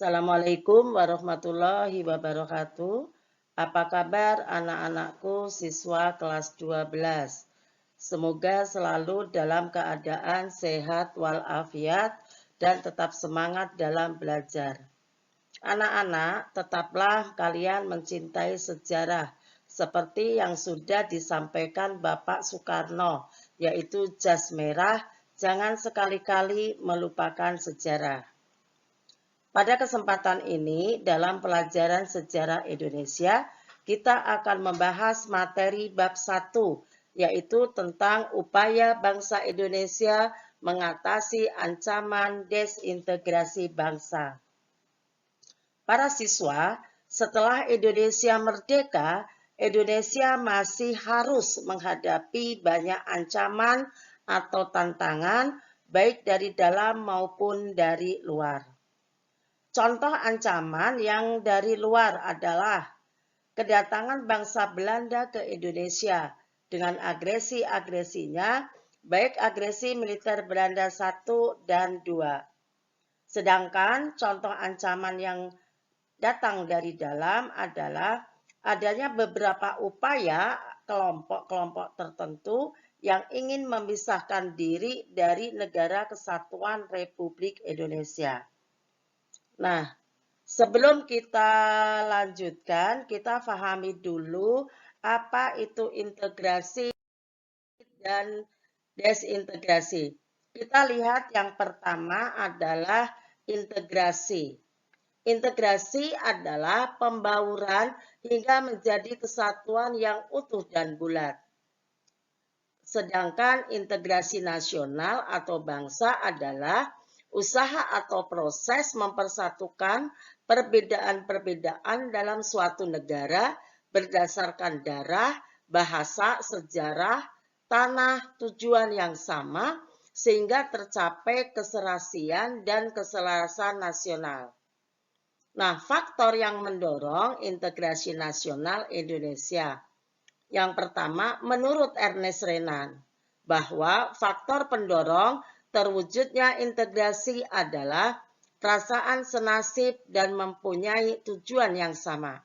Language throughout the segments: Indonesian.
Assalamualaikum warahmatullahi wabarakatuh. Apa kabar anak-anakku siswa kelas 12? Semoga selalu dalam keadaan sehat walafiat dan tetap semangat dalam belajar. Anak-anak, tetaplah kalian mencintai sejarah seperti yang sudah disampaikan Bapak Soekarno, yaitu jas merah, jangan sekali-kali melupakan sejarah. Pada kesempatan ini, dalam pelajaran sejarah Indonesia, kita akan membahas materi bab 1, yaitu tentang upaya bangsa Indonesia mengatasi ancaman desintegrasi bangsa. Para siswa, setelah Indonesia merdeka, Indonesia masih harus menghadapi banyak ancaman atau tantangan, baik dari dalam maupun dari luar. Contoh ancaman yang dari luar adalah kedatangan bangsa Belanda ke Indonesia dengan agresi-agresinya, baik agresi militer Belanda 1 dan 2. Sedangkan contoh ancaman yang datang dari dalam adalah adanya beberapa upaya kelompok-kelompok tertentu yang ingin memisahkan diri dari Negara Kesatuan Republik Indonesia. Nah, sebelum kita lanjutkan, kita pahami dulu apa itu integrasi dan desintegrasi. Kita lihat yang pertama adalah integrasi. Integrasi adalah pembauran hingga menjadi kesatuan yang utuh dan bulat. Sedangkan integrasi nasional atau bangsa adalah usaha atau proses mempersatukan perbedaan-perbedaan dalam suatu negara berdasarkan darah, bahasa, sejarah, tanah, tujuan yang sama, sehingga tercapai keserasian dan keselarasan nasional. Nah, faktor yang mendorong integrasi nasional Indonesia. Yang pertama, menurut Ernest Renan, bahwa faktor pendorong terwujudnya integrasi adalah perasaan senasib dan mempunyai tujuan yang sama.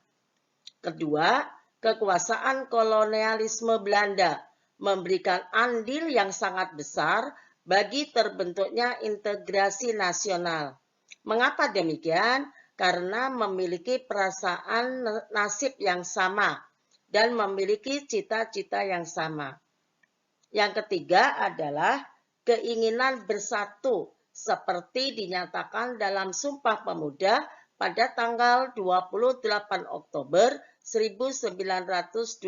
Kedua, kekuasaan kolonialisme Belanda memberikan andil yang sangat besar bagi terbentuknya integrasi nasional. Mengapa demikian? Karena memiliki perasaan nasib yang sama dan memiliki cita-cita yang sama. Yang ketiga adalah keinginan bersatu seperti dinyatakan dalam Sumpah Pemuda pada tanggal 28 Oktober 1928.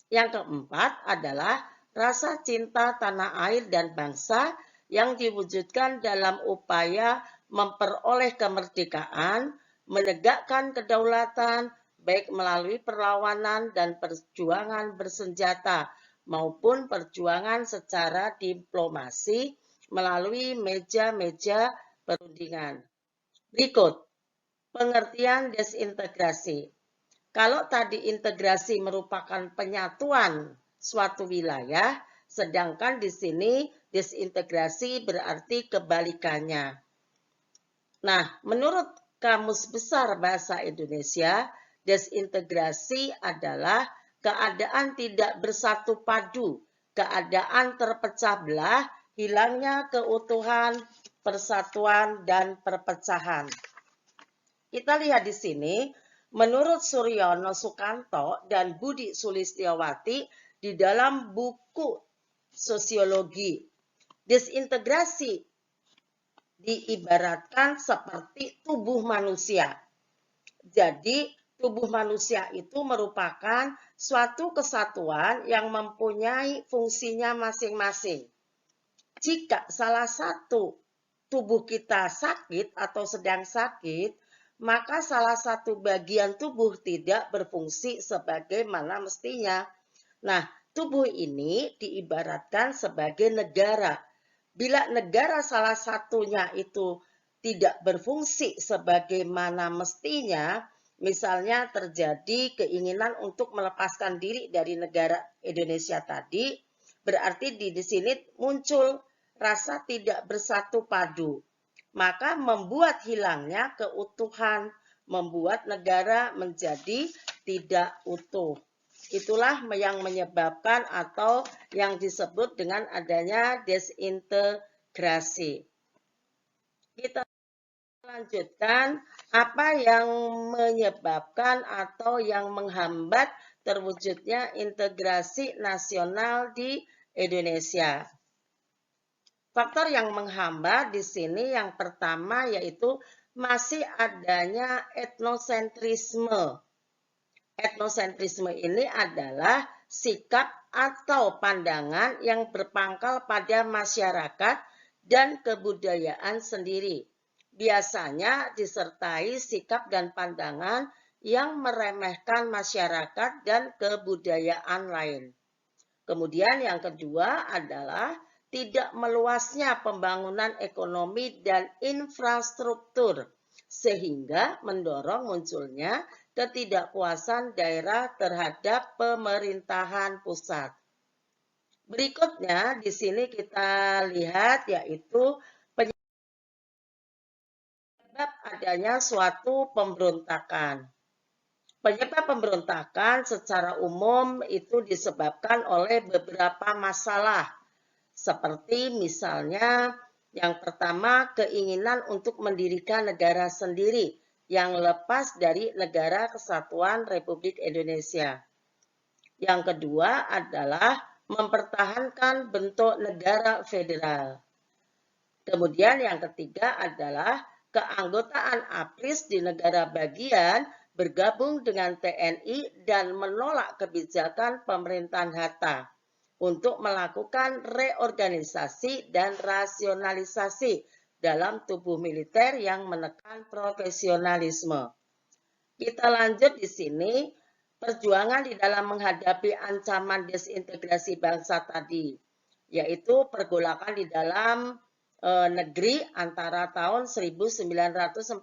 Yang keempat adalah rasa cinta tanah air dan bangsa yang diwujudkan dalam upaya memperoleh kemerdekaan, menegakkan kedaulatan, baik melalui perlawanan dan perjuangan bersenjata maupun perjuangan secara diplomasi melalui meja-meja perundingan. Berikut pengertian desintegrasi. Kalau tadi integrasi merupakan penyatuan suatu wilayah, sedangkan di sini desintegrasi berarti kebalikannya. Nah, menurut Kamus Besar Bahasa Indonesia, desintegrasi adalah keadaan tidak bersatu padu, keadaan terpecah belah, hilangnya keutuhan, persatuan, dan perpecahan. Kita lihat di sini, menurut Suryono Sukanto dan Budi Sulistyawati di dalam buku Sosiologi, desintegrasi diibaratkan seperti tubuh manusia. Jadi, tubuh manusia itu merupakan suatu kesatuan yang mempunyai fungsinya masing-masing. Jika salah satu tubuh kita sakit atau sedang sakit, maka salah satu bagian tubuh tidak berfungsi sebagaimana mestinya. Nah, tubuh ini diibaratkan sebagai negara. Bila negara salah satunya itu tidak berfungsi sebagaimana mestinya, misalnya terjadi keinginan untuk melepaskan diri dari negara Indonesia tadi, berarti di sini muncul rasa tidak bersatu padu. maka membuat hilangnya keutuhan, membuat negara menjadi tidak utuh. Itulah yang menyebabkan atau yang disebut dengan adanya desintegrasi. Kita lanjutkan apa yang menyebabkan atau yang menghambat terwujudnya integrasi nasional di Indonesia. Faktor yang menghambat di sini yang pertama yaitu masih adanya etnosentrisme. Etnosentrisme ini adalah sikap atau pandangan yang berpangkal pada masyarakat dan kebudayaan sendiri. Biasanya disertai sikap dan pandangan yang meremehkan masyarakat dan kebudayaan lain. Kemudian yang kedua adalah tidak meluasnya pembangunan ekonomi dan infrastruktur sehingga mendorong munculnya ketidakpuasan daerah terhadap pemerintahan pusat. Berikutnya di sini kita lihat yaitu penyebab adanya suatu pemberontakan. Penyebab pemberontakan secara umum itu disebabkan oleh beberapa masalah, seperti misalnya yang pertama keinginan untuk mendirikan negara sendiri yang lepas dari Negara Kesatuan Republik Indonesia. Yang kedua adalah mempertahankan bentuk negara federal. Kemudian yang ketiga adalah keanggotaan APRIS di negara bagian bergabung dengan TNI dan menolak kebijakan pemerintahan Hatta untuk melakukan reorganisasi dan rasionalisasi dalam tubuh militer yang menekan profesionalisme. Kita lanjut di sini, perjuangan di dalam menghadapi ancaman desintegrasi bangsa tadi, yaitu pergolakan di dalam negeri antara tahun 1945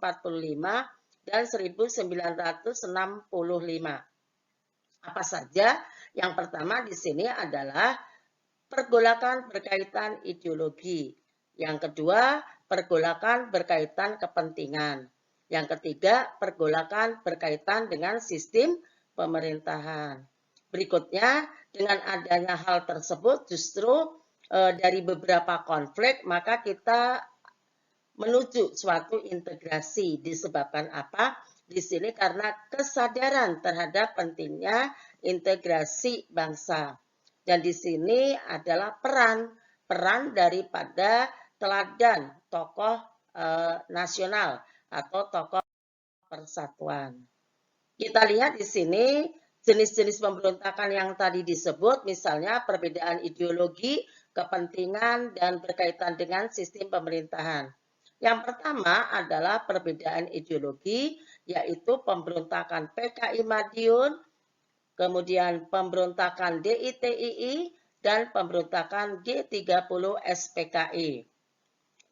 dan 1965. Apa saja? Yang pertama di sini adalah pergolakan berkaitan ideologi. Yang kedua, pergolakan berkaitan kepentingan. Yang ketiga, pergolakan berkaitan dengan sistem pemerintahan. Berikutnya, dengan adanya hal tersebut justru dari beberapa konflik, maka kita menuju suatu integrasi. Disebabkan apa? Di sini karena kesadaran terhadap pentingnya integrasi bangsa. Dan di sini adalah peran daripada teladan tokoh nasional atau tokoh persatuan. Kita lihat di sini jenis-jenis pemberontakan yang tadi disebut, misalnya perbedaan ideologi, kepentingan, dan berkaitan dengan sistem pemerintahan. Yang pertama adalah perbedaan ideologi, yaitu pemberontakan PKI Madiun, kemudian pemberontakan DITII, dan pemberontakan G30 SPKI.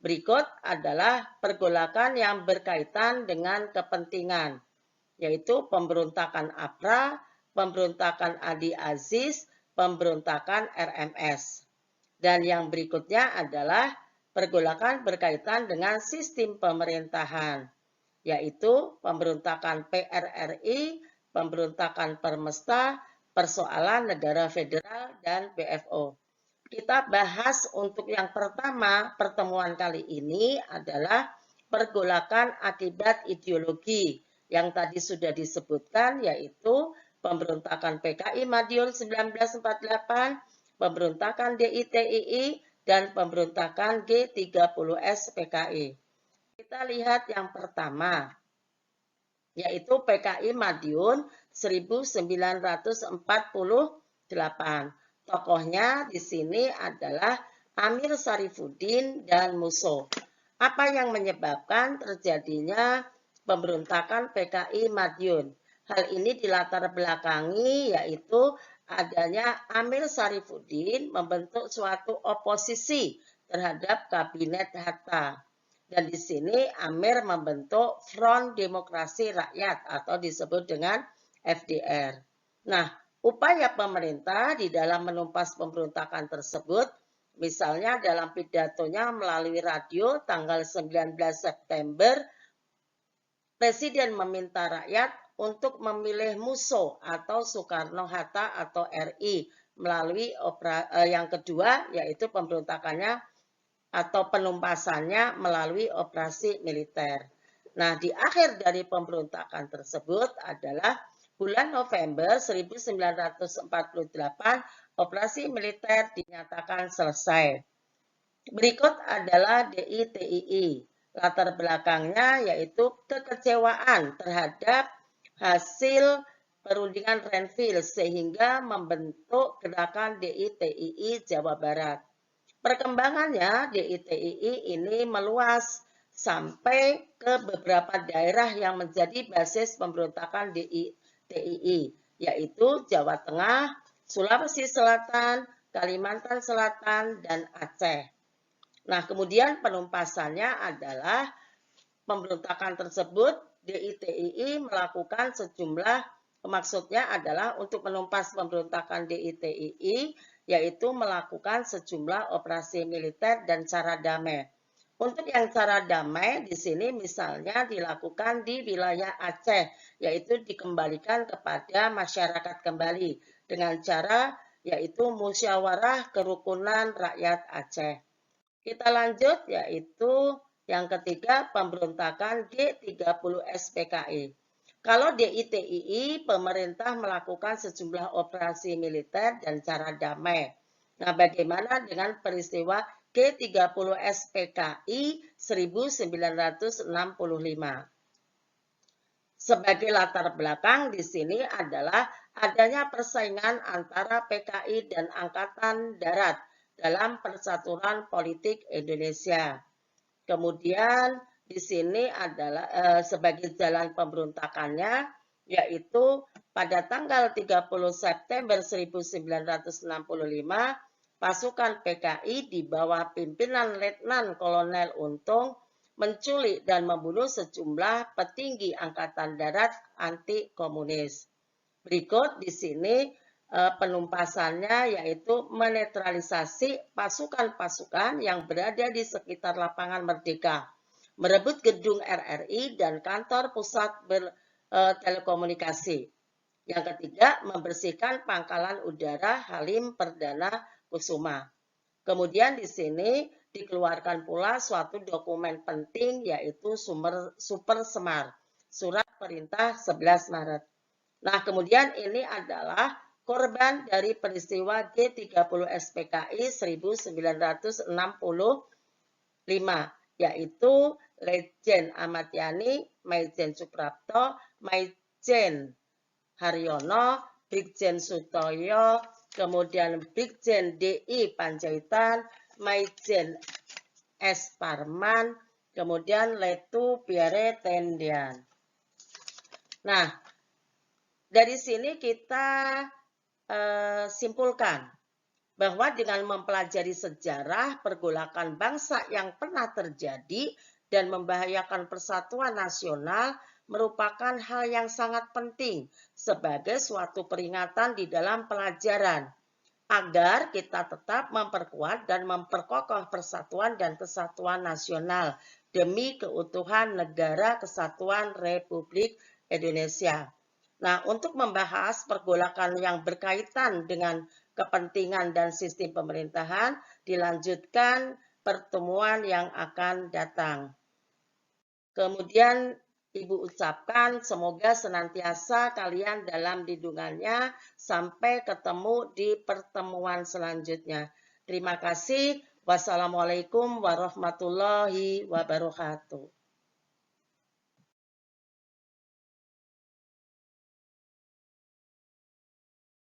Berikut adalah pergolakan yang berkaitan dengan kepentingan, yaitu pemberontakan APRA, pemberontakan Adi Aziz, pemberontakan RMS. Dan yang berikutnya adalah pergolakan berkaitan dengan sistem pemerintahan, yaitu pemberontakan PRRI, pemberontakan Permesta, persoalan negara federal, dan BFO. Kita bahas untuk yang pertama pertemuan kali ini adalah pergolakan akibat ideologi yang tadi sudah disebutkan, yaitu pemberontakan PKI Madiun 1948, pemberontakan DITII, dan pemberontakan G30S PKI. Kita lihat yang pertama, yaitu PKI Madiun 1948. Tokohnya di sini adalah Amir Sarifuddin dan Musso. Apa yang menyebabkan terjadinya pemberontakan PKI Madiun? Hal ini dilatar belakangi yaitu adanya Amir Sarifuddin membentuk suatu oposisi terhadap kabinet Hatta. Dan di sini Amir membentuk Front Demokrasi Rakyat atau disebut dengan FDR. Nah, upaya pemerintah di dalam menumpas pemberontakan tersebut Misalnya dalam pidatonya melalui radio tanggal 19 September, Presiden meminta rakyat untuk memilih MUSO atau Soekarno-Hatta atau RI melalui yang kedua yaitu pemberontakannya atau penumpasannya melalui operasi militer. Nah, di akhir dari pemberontakan tersebut adalah bulan November 1948, operasi militer dinyatakan selesai. Berikut adalah DITII. Latar belakangnya yaitu kekecewaan terhadap hasil perundingan Renville sehingga membentuk gerakan DITII Jawa Barat. Perkembangannya DITII ini meluas sampai ke beberapa daerah yang menjadi basis pemberontakan DITII, yaitu Jawa Tengah, Sulawesi Selatan, Kalimantan Selatan, dan Aceh. Nah, kemudian penumpasannya adalah pemberontakan tersebut DITII melakukan sejumlah, maksudnya adalah untuk menumpas pemberontakan DITII, yaitu melakukan sejumlah operasi militer dan cara damai. Untuk yang cara damai di sini misalnya dilakukan di wilayah Aceh, yaitu dikembalikan kepada masyarakat kembali dengan cara yaitu musyawarah kerukunan rakyat Aceh. Kita lanjut yaitu yang ketiga pemberontakan G30 SPKI. Kalau DITII, pemerintah melakukan sejumlah operasi militer dan cara damai. Nah, bagaimana dengan peristiwa G30 SPKI 1965? Sebagai latar belakang di sini adalah adanya persaingan antara PKI dan Angkatan Darat dalam persatuan politik Indonesia. Kemudian di sini adalah sebagai jalan pemberontakannya yaitu pada tanggal 30 September 1965 pasukan PKI di bawah pimpinan Letnan Kolonel Untung menculik dan membunuh sejumlah petinggi Angkatan Darat anti komunis. Berikut di sini penumpasannya yaitu menetralisasi pasukan-pasukan yang berada di sekitar lapangan Merdeka, merebut gedung RRI dan kantor pusat telekomunikasi. Yang ketiga, membersihkan pangkalan udara Halim Perdana Kusuma. Kemudian di sini dikeluarkan pula suatu dokumen penting yaitu Super Semar, Surat Perintah 11 Maret. Nah, kemudian ini adalah korban dari peristiwa G30 SPKI 1965, yaitu Lejen Ahmad Yani, Maijen Suprapto, Maijen Haryono, Brigjen Sutoyo, kemudian Brigjen DI Panjaitan, Maijen S. Parman, kemudian Letu Pierre Tendian. Nah, dari sini kita simpulkan bahwa dengan mempelajari sejarah pergolakan bangsa yang pernah terjadi dan membahayakan persatuan nasional merupakan hal yang sangat penting sebagai suatu peringatan di dalam pelajaran agar kita tetap memperkuat dan memperkokoh persatuan dan kesatuan nasional demi keutuhan Negara Kesatuan Republik Indonesia. Nah, untuk membahas pergolakan yang berkaitan dengan kepentingan dan sistem pemerintahan, dilanjutkan pertemuan yang akan datang. Kemudian Ibu ucapkan semoga senantiasa kalian dalam lindungannya sampai ketemu di pertemuan selanjutnya. Terima kasih. Wassalamualaikum warahmatullahi wabarakatuh.